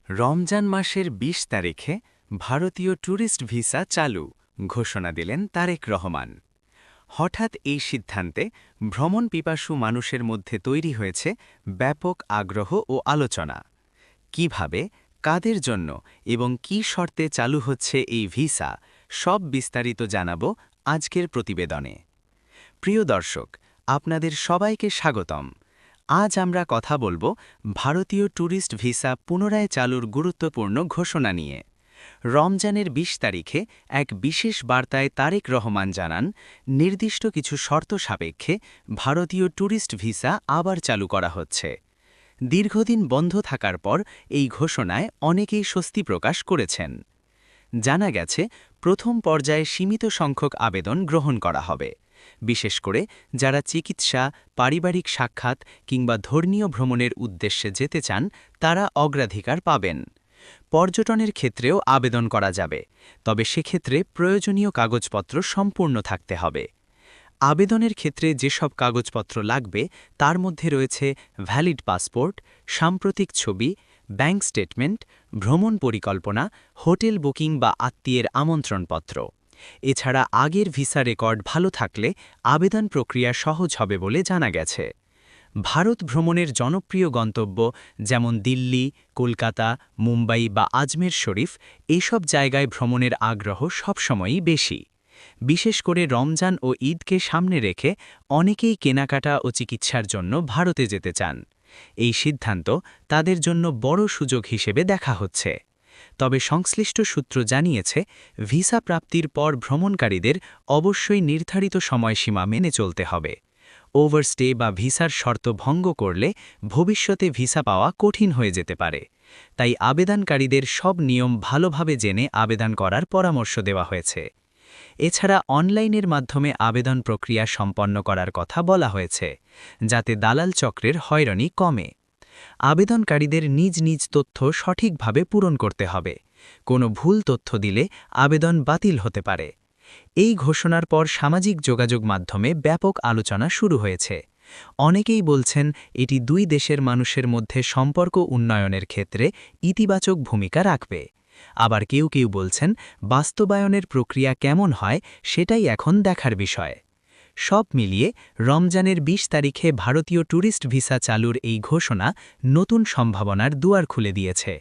রমজান মাসের ২০ তারিখে ভারতীয় ট্যুরিস্ট ভিসা চালু ঘোষণা দিলেন তারেক রহমান। হঠাৎ এই সিদ্ধান্তে ভ্রমণ পিপাসু মানুষের মধ্যে তৈরি হয়েছে ব্যাপক আগ্রহ ও আলোচনা। কিভাবে, কাদের জন্য এবং কী শর্তে চালু হচ্ছে এই ভিসা, সব বিস্তারিত জানাব আজকের প্রতিবেদনে। প্রিয় দর্শক, আপনাদের সবাইকে স্বাগতম। আজ আমরা কথা বলবো ভারতীয় ট্যুরিস্ট ভিসা পুনরায় চালুর গুরুত্বপূর্ণ ঘোষণা নিয়ে। রমজানের ২০ তারিখে এক বিশেষ বার্তায় তারেক রহমান জানান, নির্দিষ্ট কিছু শর্ত সাপেক্ষে ভারতীয় ট্যুরিস্ট ভিসা আবার চালু করা হচ্ছে। দীর্ঘদিন বন্ধ থাকার পর এই ঘোষণায় অনেকেই স্বস্তি প্রকাশ করেছেন। জানা গেছে, প্রথম পর্যায়ে সীমিত সংখ্যক আবেদন গ্রহণ করা হবে, বিশেষ করে যারা চিকিৎসা, পারিবারিক সাক্ষাৎ কিংবা ধর্মীয় ভ্রমণের উদ্দেশ্যে যেতে চান তারা অগ্রাধিকার পাবেন। পর্যটনের ক্ষেত্রেও আবেদন করা যাবে, তবে সেক্ষেত্রে প্রয়োজনীয় কাগজপত্র সম্পূর্ণ থাকতে হবে। আবেদনের ক্ষেত্রে যেসব কাগজপত্র লাগবে তার মধ্যে রয়েছে ভ্যালিড পাসপোর্ট, সাম্প্রতিক ছবি, ব্যাংক স্টেটমেন্ট, ভ্রমণ পরিকল্পনা, হোটেল বুকিং বা আত্মীয়ের আমন্ত্রণপত্র। এছাড়া আগের ভিসা রেকর্ড ভালো থাকলে আবেদন প্রক্রিয়া সহজ হবে বলে জানা গেছে। ভারত ভ্রমণের জনপ্রিয় গন্তব্য যেমন দিল্লি, কলকাতা, মুম্বাই বা আজমের শরীফ, এইসব জায়গায় ভ্রমণের আগ্রহ সবসময়ই বেশি। বিশেষ করে রমজান ও ঈদকে সামনে রেখে অনেকেই কেনাকাটা ও চিকিৎসার জন্য ভারতে যেতে চান। এই সিদ্ধান্ত তাদের জন্য বড় সুযোগ হিসেবে দেখা হচ্ছে। তবে সংশ্লিষ্ট সূত্র জানিয়েছে, ভিসা প্রাপ্তির পর ভ্রমণকারীদের অবশ্যই নির্ধারিত সময়সীমা মেনে চলতে হবে। ওভারস্টে বা ভিসার শর্ত ভঙ্গ করলে ভবিষ্যতে ভিসা পাওয়া কঠিন হয়ে যেতে পারে। তাই আবেদনকারীদের সব নিয়ম ভালোভাবে জেনে আবেদন করার পরামর্শ দেওয়া হয়েছে। এছাড়া অনলাইনের মাধ্যমে আবেদন প্রক্রিয়া সম্পন্ন করার কথা বলা হয়েছে, যাতে দালাল চক্রের হয়রানি কমে। আবেদনকারীদের নিজ নিজ তথ্য সঠিকভাবে পূরণ করতে হবে। কোনো ভুল তথ্য দিলে আবেদন বাতিল হতে পারে। এই ঘোষণার পর সামাজিক যোগাযোগ মাধ্যমে ব্যাপক আলোচনা শুরু হয়েছে। অনেকেই বলছেন এটি দুই দেশের মানুষের মধ্যে সম্পর্ক উন্নয়নের ক্ষেত্রে ইতিবাচক ভূমিকা রাখবে। আবার কেউ কেউ বলছেন বাস্তবায়নের প্রক্রিয়া কেমন হয় সেটাই এখন দেখার বিষয়। সব মিলিয়ে রমজানের ২০ তারিখে ভারতীয় ট্যুরিস্ট ভিসা চালুর এই ঘোষণা নতুন সম্ভাবনার দুয়ার খুলে দিয়েছে।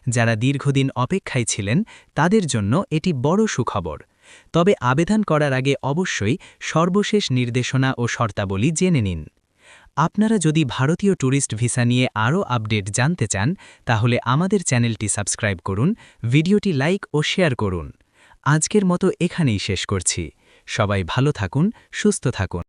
যারা দীর্ঘদিন অপেক্ষায় ছিলেন তাদের জন্য এটি বড় সুখবর। তবে আবেদন করার আগে অবশ্যই সর্বশেষ নির্দেশনা ও শর্তাবলী জেনে নিন। আপনারা যদি ভারতীয় ট্যুরিস্ট ভিসা নিয়ে আরও আপডেট জানতে চান তাহলে আমাদের চ্যানেলটি সাবস্ক্রাইব করুন, ভিডিওটি লাইক ও শেয়ার করুন। আজকের মতো এখানেই শেষ করছি। সবাই ভালো থাকুন, সুস্থ থাকুন।